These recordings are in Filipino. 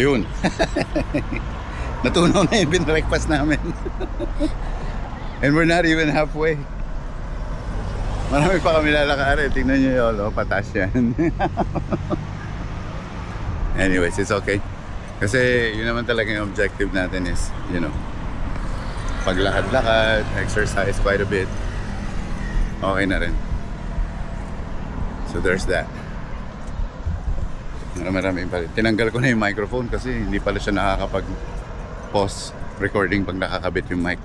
Ayun. Natunaw na yung breakfast namin. And we're not even halfway. Marami pa kami lalakarin. Tingnan nyo yun, oh, patas yan. Anyways, it's okay. Kasi yun naman talaga yung objective natin is, you know, paglakad-lakad, exercise quite a bit. Okay na rin. So there's that. Marami pa rin. Tinanggal ko na yung microphone kasi hindi pala siya nakakapag-pause recording pag nakakabit yung mic.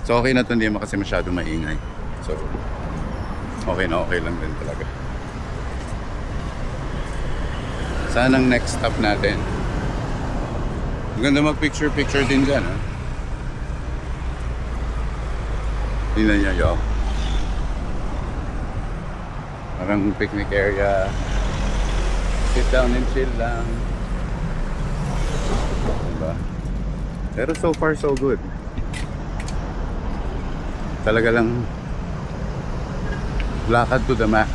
So okay na ito, hindi mo kasi masyadong maingay. So okay na okay lang din talaga. Saan ang next stop natin? Maganda mag-picture-picture din dyan, ha? Tingnan niyo yun. Parang picnic area. Sit down and chill lang. Diba? Pero so far so good. Talaga lang lakad to the max.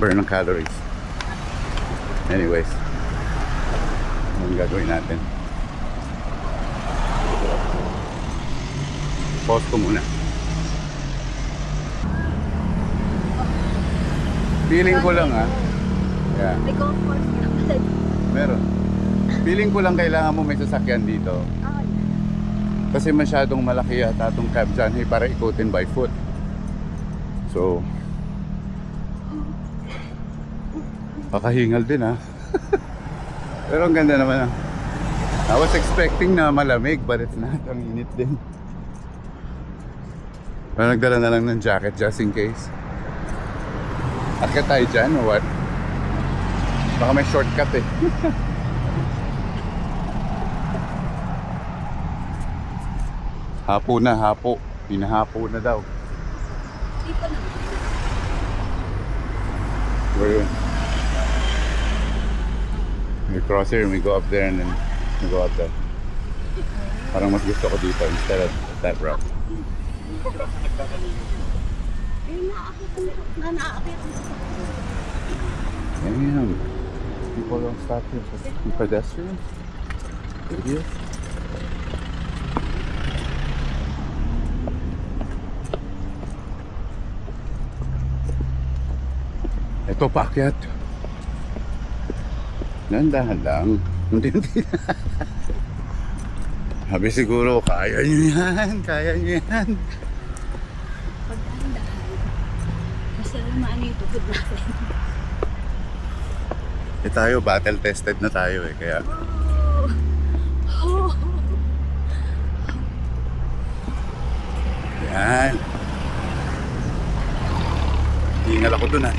Burn ng calories. Anyways, anong gagawin natin? Pause ko muna. Feeling ko lang, ha? Yeah. May golf course na pala. Meron. Feeling ko lang kailangan mo may sasakyan dito. Kasi masyadong malaki yata itong cab dyan, para ikutin by foot. So, pakahingal din, ha? Pero ang ganda naman, ha? I was expecting na malamig, but it's not. Ang init din. Pero nagdala na lang ng jacket just in case. Akit tayo dyan o what? Baka may shortcut eh. Hapo na, hapo. Pinahapo na daw. Dito na. Where yun? We cross here and we go up there and then we go up there. Parang mas gusto ko dito instead of that route. Damn. People don't stop here for pedestrians? Idiots. Ito paakyat. Nandahan lang. Unti-unti na. Sabi siguro, kaya nyo yan. Kaya nyo yan. Pagdahan-dahan. Kasi lumaan yung tuhod natin. Eh tayo, battle tested na tayo eh. Kaya Oh. yan. Hingal ako dun, ha.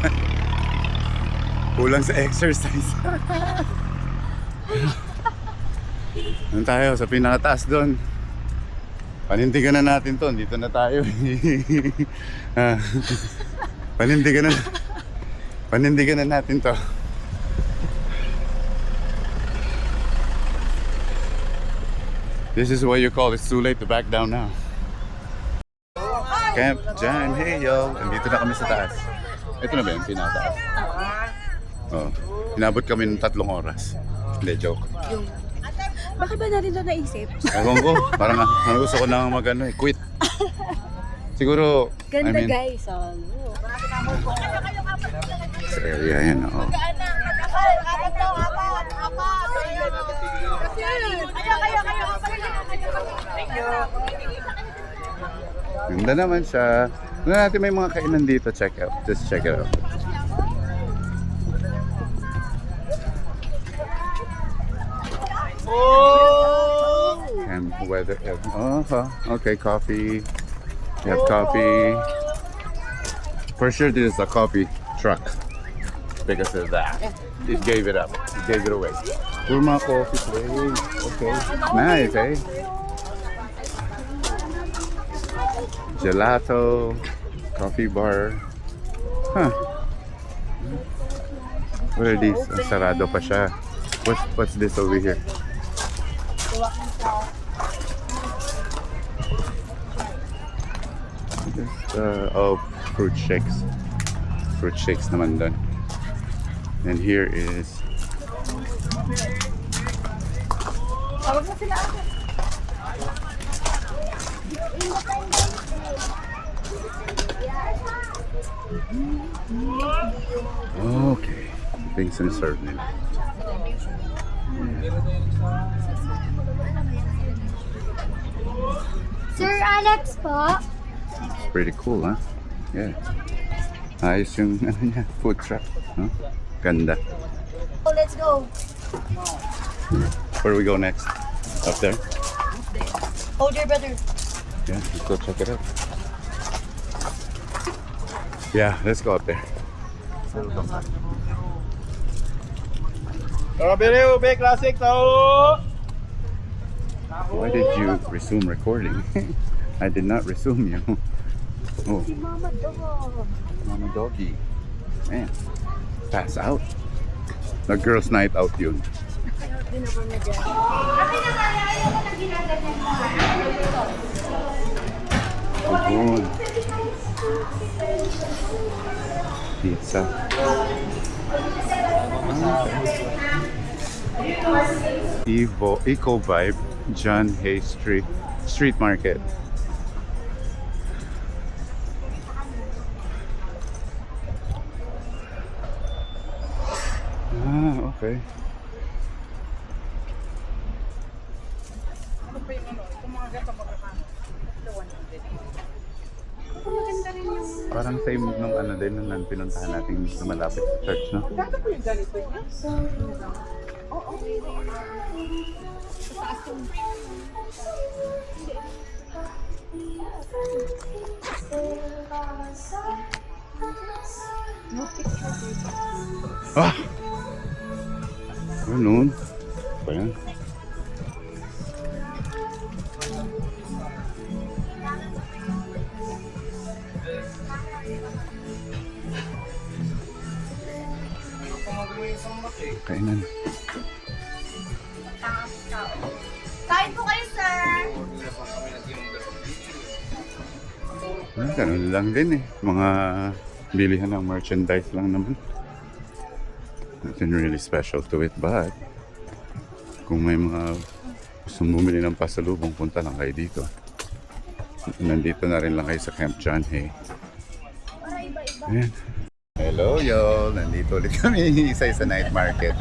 Kulang sa exercise. Doon tayo sa pinakataas doon. Panindigan na natin to. Dito na tayo. Panindigan na. Panindigan na natin to. This is what you call it's too late to back down now. Camp John, hey yo. Andito na kami sa taas. Ito na ba yung pinataas? Oh, inabot kami ng 3 oras. Hindi, joke. Yung... Bakit ba natin ito naisip? Ewan ko, parang gusto ko na quit. Siguro, Ganda guys. Oh. sa area yan, oo. Ganda naman siya. Ano natin may mga kainan dito, check out. Just check it out. And weather. Okay, coffee. You have coffee. For sure, this is a coffee truck because of that. It gave it up. It gave it away. Kurma coffee place. Okay, nice, eh? Gelato, coffee bar. Huh? What are these? Ang sarado pa siya. What's this over here? fruit shakes. Fruit shakes naman doon. And here is Tawag mo sila ako. okay. Ito yung sinaserve nila. Sir Alex po. It's pretty cool, huh? Yeah. Ayos yung ano niya, food truck. Huh? Ganda. Oh, let's go. Where do we go next? Up there? Hold your brother. Yeah, let's go check it out. Yeah, let's go up there. Strawberry ube classic tao. Why did you resume recording? I did not resume you. Oh, Mama dog. Mama doggy. Man, pass out. The girls' night out yun. Oh, pizza. Eco Vibe, John Hay Street Market. Ah, okay. Parang same nung ano din nung pinuntahan natin sa malapit sa church, no? Ah! Ganun. Ba yan? Kainan. Kain po kayo, sir. Ganun lang din eh. Mga bilihan ng merchandise lang naman. Nothing really special to it, but kung may mga gustong bumili ng pasalubong, punta lang kayo dito. Nandito na rin lang kayo sa Camp John Hay. Ayan. Hello y'all! Nandito ulit kami sa night market.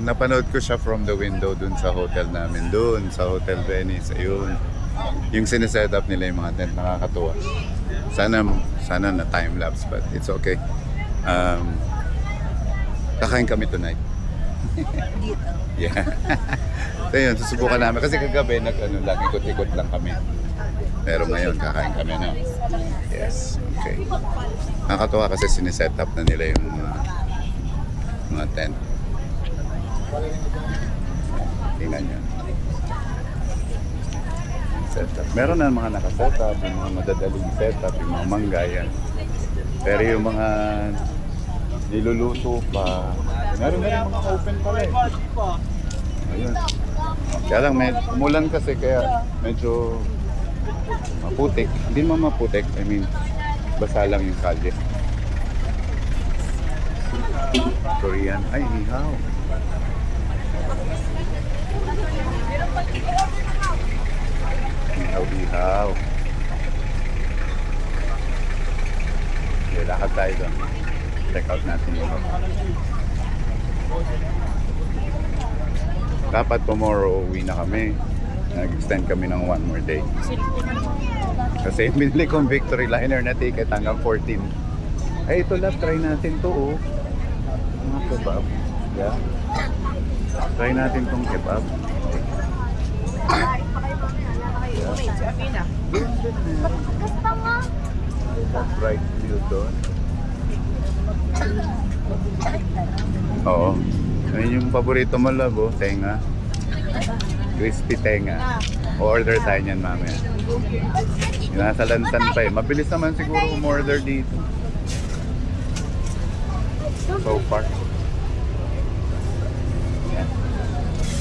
Napanood ko siya from the window dun sa hotel namin. Dun sa Hotel Venice. Ayun. Yung sineset up nila yung mga tent, nakakatuwa. Sana na time-lapse, but it's okay. Kakain kami tonight. Dito. Yeah. So yun, susubukan namin. Kasi kagabi, ikot-ikot lang kami. Pero ngayon, kakain kami na. Yes, okay. Nakakatuwa kasi sineset up na nila yung mga tent. Tingnan nyo. Setup. Meron na mga nakasetup, yung mga madadaling setup, yung mga manggayan. Pero yung mga niluluto pa, meron na rin mga open pala eh. Ayun. Kaya lang, umulan kasi kaya medyo maputik. Hindi naman maputik, I mean, basa lang yung kalye. Korean, ay, ihaw. Ihaw. Okay, lakad tayo doon. Check out natin yung dapat tomorrow uwi na kami. Nag-extend kami ng one more day. Kasi binili kong Victory Liner na ticket hanggang 14. Ay, ito lang, try natin to oh. Mga kebab. Yeah. Try natin tong kebab. Gusto mo? Fried meal doon. Oo. Ayun yung paborito mo, labo, tenga. Crispy tenga. O-order tayo niyan mamaya. Yung nasa lansan pa eh. Mabilis naman siguro umorder dito. So far. Yan.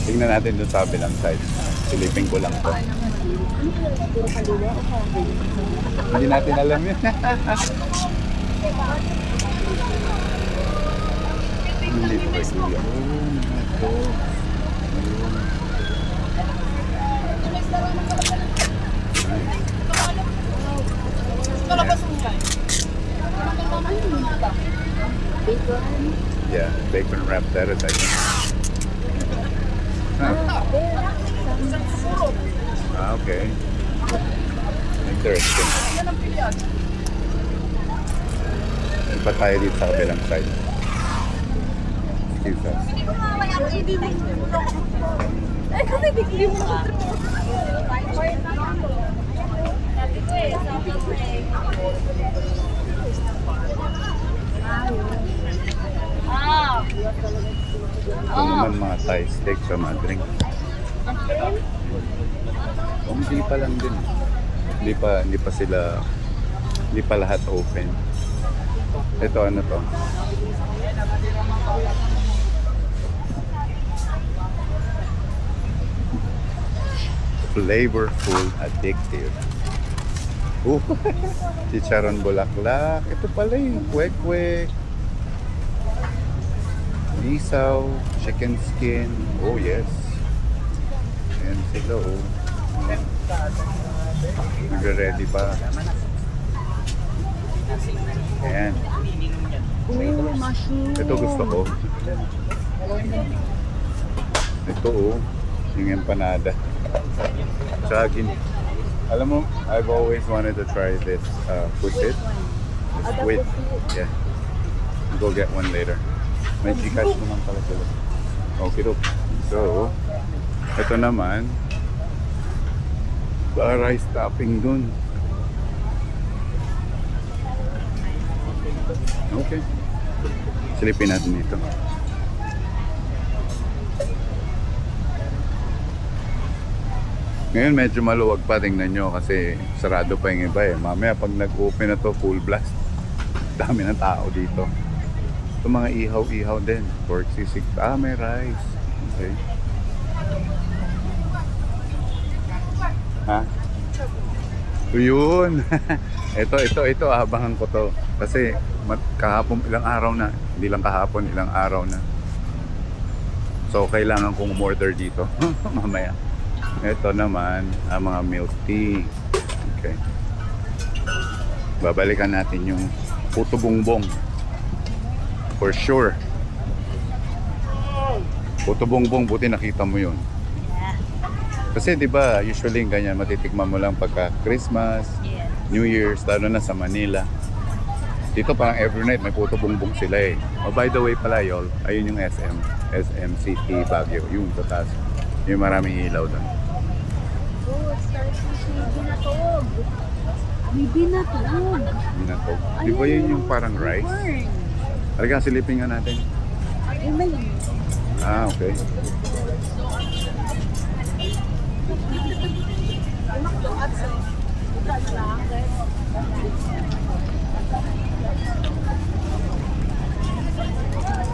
Tingnan natin doon sa kabilang side. Silipin ko lang to. Hindi natin alam yun. Hindi ko kay Kuya. Oh, ito. Yeah, bacon wrapped lettuce, I think. Huh. Ah, okay. Interesting. Iba tayo dito sa kabilang side. Excuse us. Eh, kasi bigli mo na Ito naman mga Thai steak sa mga drink. Hindi pa lang din. Hindi pa lahat open. Ito ano to? Flavorful, addictive. Chicharon bulaklak. Ito pala yung kwek-kwek. Isaw, chicken skin. Oh yes. Ayan sila oh. Nagre-ready pa. Ayan. Oh, mushroom. Ito gusto ko. Ito oh. Yung empanada. Saging. Alam mo, I've always wanted to try this pusit. This squid. Yeah. I'll go get one later. May Gcash naman pala sila. Okay, so, ito naman, rice topping dun. Okay. Silipin natin dito. Ngayon medyo maluwag pa, tingnan nyo kasi sarado pa yung iba eh. Mamaya pag nag-open na to full blast, dami ng tao dito. Ito mga ihaw-ihaw din. Pork sisig. Ah, may rice. Okay. Ha? So, yun. ito. Abangan ko to. Kasi kahapon, ilang araw na. Hindi lang kahapon, ilang araw na. So, kailangan kong umorder dito. Mamaya. Ito naman, ang mga milk tea. Okay. Babalikan natin yung puto bongbong. For sure. Puto bongbong, buti nakita mo yun. Kasi 'di ba, usually ganyan matitikman mo lang pagka Christmas, New Year's, lalo na sa Manila. Dito parang every night may puto bongbong sila eh. Oh, by the way pala y'all, ayun yung SM City Baguio, yung sa taas. Yung maraming ilaw doon. Oh, starfish may binatog. May binatog. Binatog. Di ba yun yung parang rice? Halika, silipin nga natin. Ay, mali. Ah, okay.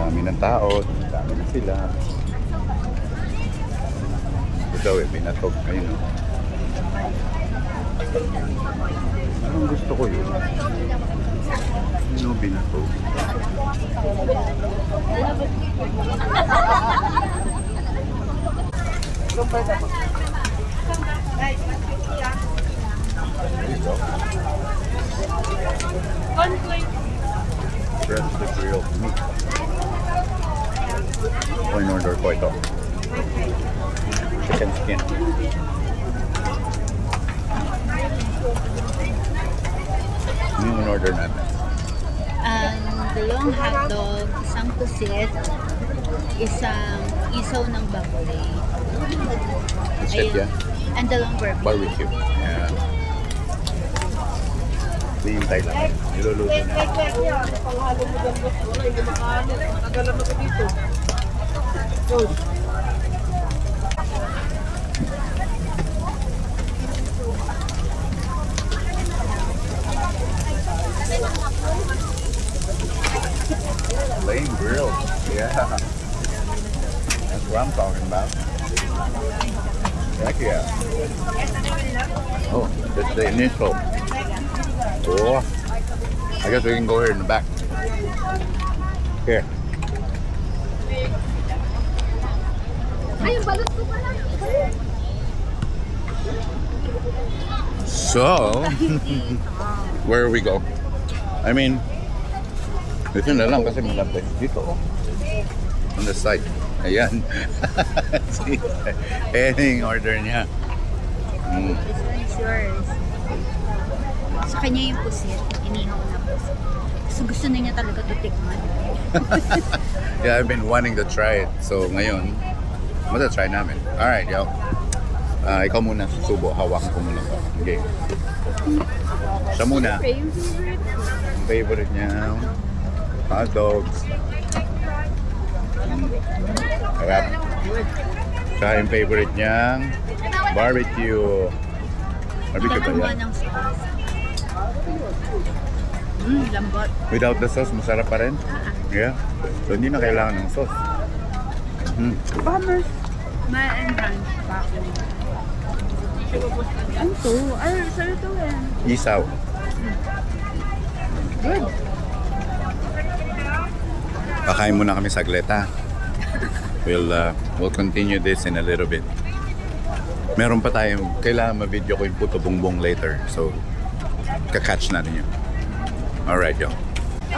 Dami ng tao, dami na sila. Ito eh, binatog. Ayun o. Anong gusto ko yun? Ano binatog? Freshly grilled meat. O in-order ko ito. Chicken skin. Ano yung in-order natin? Dalawang hotdog, isang pusit, isang isaw ng baboy. That's it, yeah? And dalawang barbecue. Barbecue. Yeah. Ito yung Thailand. Niluluto na. Plain grill. Yeah. That's what I'm talking about. Heck yeah. Oh, that's the initial. Oh, I guess we can go here in the back. Here. Ay, balot ko pala. So, where we go? I mean, dito na lang kasi malapit. Dito, oh. On the side. Ayan. See? Ayan yung order niya. Mm. This one is yours. Sa kanya yung pusit. Inihaw na pusit. So gusto na niya talaga to tikman. Yeah, I've been wanting to try it. So, ngayon, try namin. Alright, yo. Ikaw muna, subo. Hawakan ko muna to. Okay. Siya muna. Ang favorite niya, hot dogs. Harap. Siya yung favorite niyang barbecue. Barbecue ba Kailangan mo yan? ng sauce. Lambot. Without the sauce, masarap pa rin? Yeah. So, hindi na kailangan ng sauce. Bombers. Ma and ranch pa ako. Ano to? Ay, sarap to eh. Isaw. Good. Kakain muna kami saglit, ha? We'll continue this in a little bit. Meron pa tayong, kailangan ma-video ko yung puto bongbong later. So, kakatch natin yun. Alright, yo.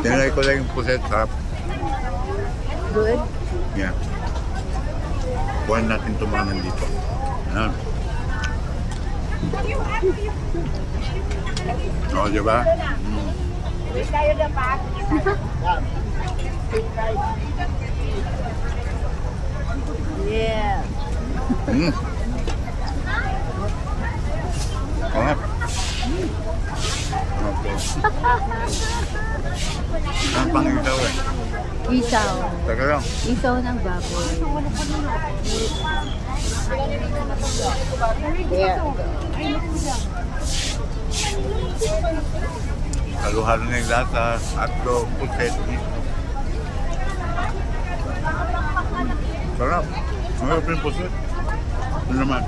Tinry ko lang yung puset, sarap. Good. Yeah. Buwan natin tumanan dito. Ayan. Oo, diba? Yeah. Mm. Sarap. Okay. Ang pang-isaw eh. Isaw. Teka lang. Isaw ng baboy. Yeah. Halo-halo na yung lasa. Atlo, puset. Sarap. Sarap yung puset. Ano naman?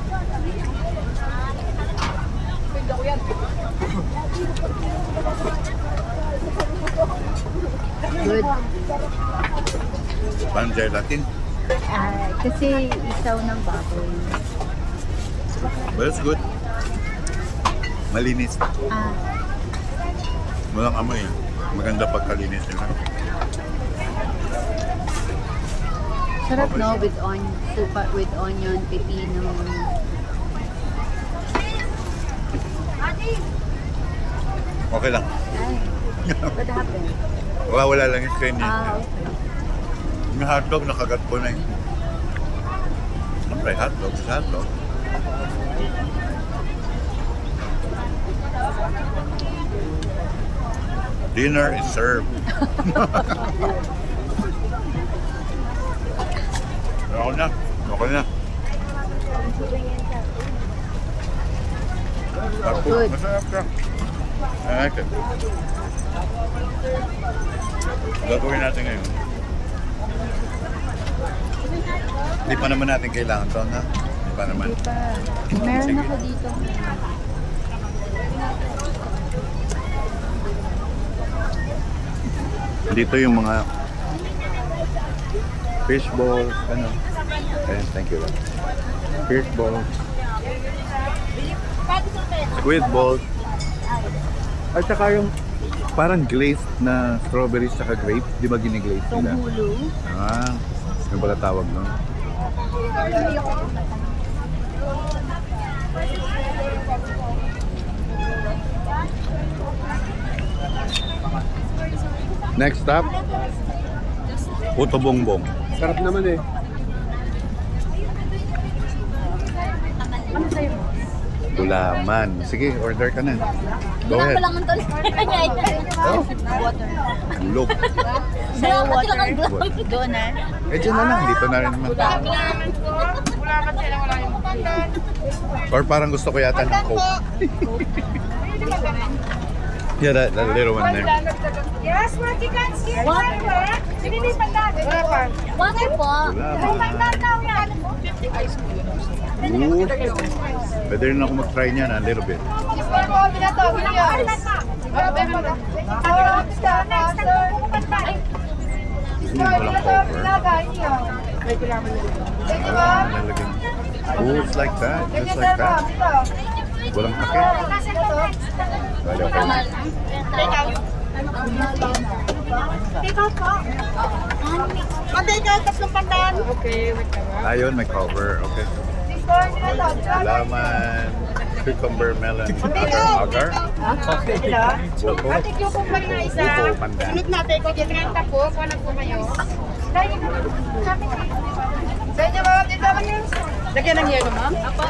Good. Parang gelatin. Kasi isaw ng baboy. But it's good. Malinis. Walang amoy. Maganda pagkalinis nila. Sarap no with onion, supa with onion, pepino. Okay lang. Ay, what happened? Wala lang yung screen niya. Okay. Yung hotdog, nakagat ko na yun. Siyempre, hotdog is hotdog. Dinner is served. Okay na. Okay na. Good. Masarap ka. I like it. Gagawin natin ngayon. Hindi pa naman natin kailangan to, na? Hindi pa naman. Di pa. Meron Sige. ako dito. Dito yung mga fish balls, ano. Ayun, thank you. Fish balls, squid balls, at saka yung parang glazed na strawberries saka grape. Di ba giniglaze nila? Tunghulo. Ah, yung pala tawag nun. Next stop, Puto Bongbong. Sarap naman eh. Gulaman. Sige, order ka na. Go ahead. Lang ang tol. Oh, Water. look. Sayo Wala pa silang water. ang Doon na. Eh, dyan na lang. Dito na rin naman tayo. Or parang gusto ko yata ng Coke. Yeah, that little one there. Yes, what you can see. Water. Hindi pandan. Water po. Pandan daw yan. Ooh. Pwede rin ako mag-try niyan a little bit. Walang cover. Nalagyan. Oh, it's like that. Just like that. Walang takip. Bale, okay. Take out po. Take out, tatlong pandan. Okay, wait ka ba? Ayun, may cover. Okay. Laman, cucumber, melon, agar, buko, Ate, yung po pa rin na isa. buko, pandan. Sunod natin ko dyan. Renta po. Wala po kayo. Sa inyo, ma'am. Dito ako niyo. Lagyan ng yelo, ma'am? Apo.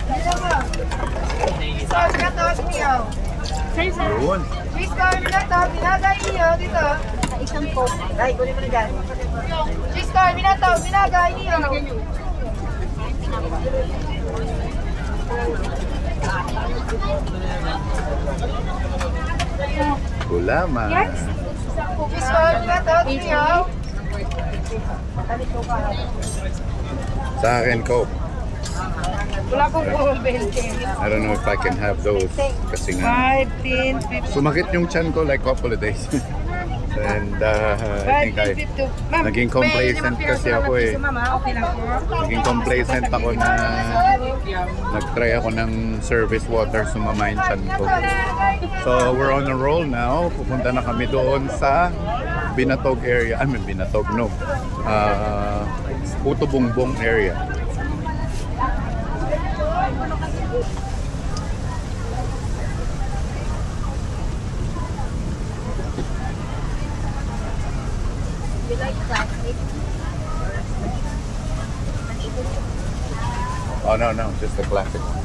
Dito, ma'am. Sauce na to, niyo. Yun. Cheese corn na to. Binagay niyo. Dito. Isang coke. Ay, kunin mo na dyan. Cheese corn na to. Binagay niyo. Gulaman. Cheese corn na to. Niyo. Sa akin, Coke. Wala pong 20. I don't know if I can have those. Kasi nga, 5, 10, 15. sumakit yung chan ko like couple of days. And I think naging complacent kasi ako eh. Okay lang po. Naging complacent ako na nag-try ako ng service water, sumama yung chan ko. So we're on a roll now. Pupunta na kami doon sa Binatog area. I mean, Binatog, no. Puto Bongbong area. You like plastic? Oh, no, just the classic one.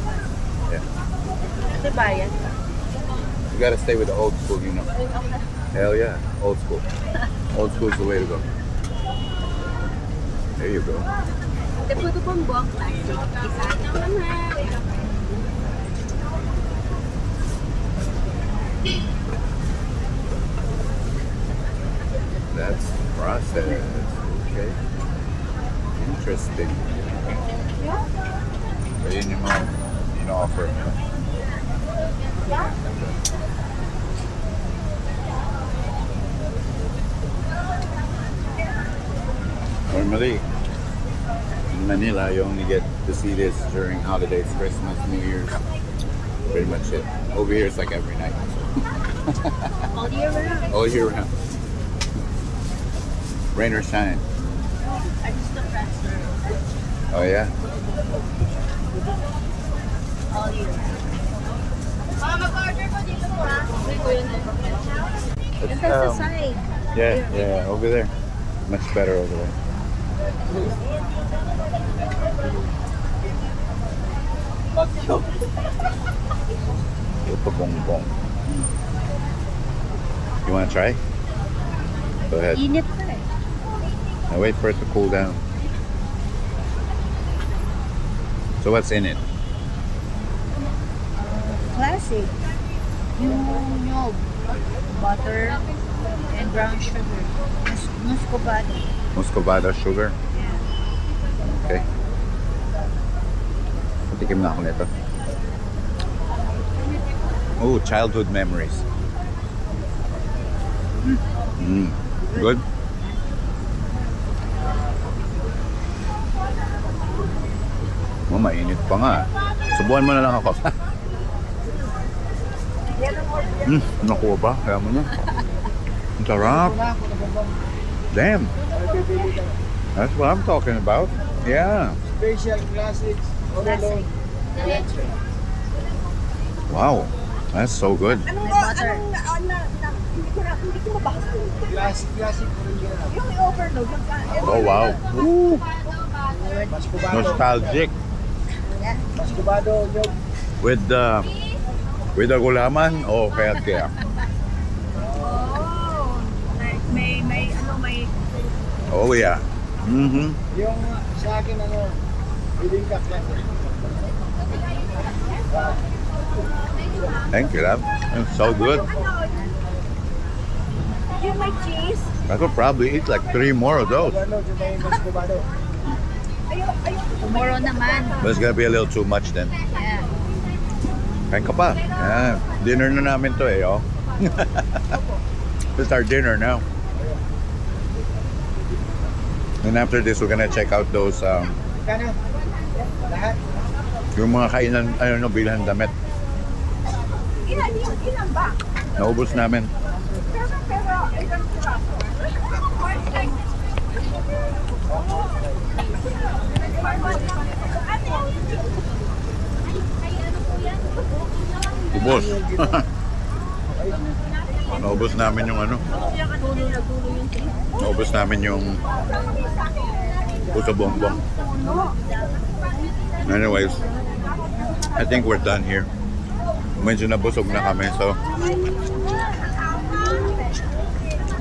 Yeah. Ito bayan. You gotta stay with the old school, you know. Hell yeah, old school. Old school's the way to go. There you go. Ito po ito pong buwang plastic. Isa naman. That's the process. Okay. Interesting. So yun yung mga in-offer nila. Normally, in Manila, you only get to see this during holidays, Christmas, New Year's. Pretty much it. Over here, it's like every night. All year round. All year round. Rain or shine. I just the faster. Oh yeah? All year round. Mag-order po dito po ha. It's, That's the side. yeah, over there. Much better over there. Puto Bongbong. You want to try? Go ahead. Init pa eh. Now wait for it to cool down. So what's in it? Classic. Yung nyog, butter, and brown sugar. Muscovado. Muscovado sugar? Okay. Patikim na ako nito. Oh, childhood memories. Good? Oh, mainit pa nga. Subuhan mo na lang ako. Nakuha ba? Kaya mo na. Ang sarap. Damn. That's what I'm talking about. Yeah. Special classics. Overload. Wow. That's so good. With butter. Hindi ko mabasa. Classic original. Yung overload. Oh, wow. Woo. Mascobado. Nostalgic. Mascobado. Nyog. With the gulaman. Oh, kaya. Oh. May Oh, yeah. Mm-hmm. Yung sa akin, biling ka classic. Thank you, love. It's so good. You like cheese? I could probably eat like 3 more of those. Ano, yung may mas kubado. Tomorrow naman. But it's gonna be a little too much then. Yeah. Kain ka pa. Yeah. Dinner na namin to eh, oh. This is our dinner now. And after this, we're gonna check out those, Kana? Lahat? yung mga kainan, bilhan damit. Ilan ba? Naubos namin. Ilan sila? Ubos. Naubos namin yung Naubos namin yung puso bongbong. Anyways, I think we're done here. Medyo nabusog na kami, so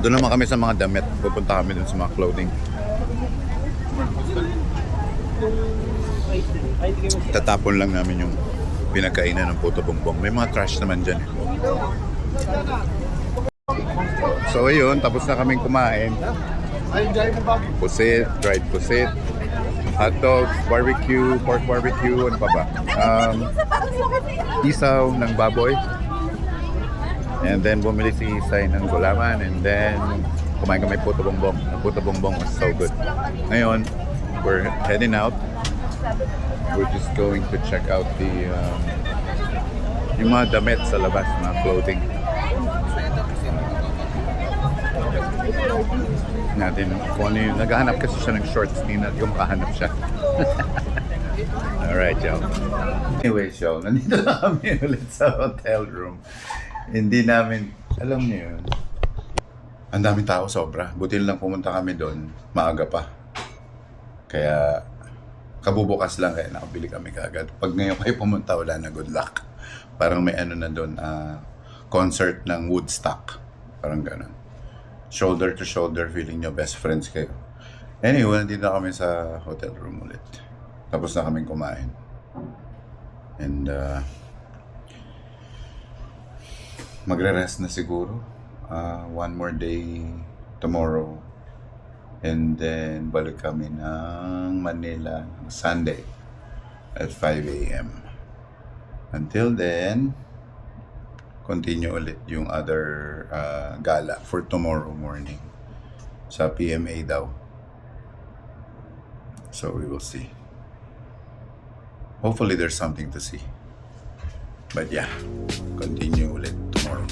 doon naman kami sa mga damit. Pupunta kami dun sa mga clothing. Tatapon lang namin yung pinagkainan ng puto bongbong. May mga trash naman dyan. So ayun, tapos na kaming kumain. Ay, dahil mo bagay. Pusit, dried pusit, hot dogs, barbecue, pork barbecue, ano pa ba? Isaw ng baboy. And then bumili si Isay ng gulaman, and then kumain kami puto bongbong. Ang puto bongbong was so good. Ngayon, we're heading out. We're just going to check out the yung mga damit sa labas, mga clothing. Natin kung ano yung naghahanap kasi siya ng shorts, hindi natin kung makahanap siya. Alright, y'all. Anyways, y'all, nandito na kami ulit sa hotel room. Hindi namin, alam niyo yun, ang daming tao sobra. Buti lang pumunta kami doon, maaga pa. Kaya, kabubukas lang kaya nakabili kami kaagad. Pag ngayon kayo pumunta, wala na, good luck. Parang may ano na doon, concert ng Woodstock. Parang ganun. Shoulder to shoulder, feeling nyo best friends kayo. Anyway, nandito na kami sa hotel room ulit. Tapos na kaming kumain. And, magre-rest na siguro. One more day tomorrow. And then, balik kami ng Manila Sunday at 5 a.m. Until then, continue ulit yung other gala for tomorrow morning. Sa PMA daw. So, we will see. Hopefully, there's something to see. But yeah, continue ulit tomorrow.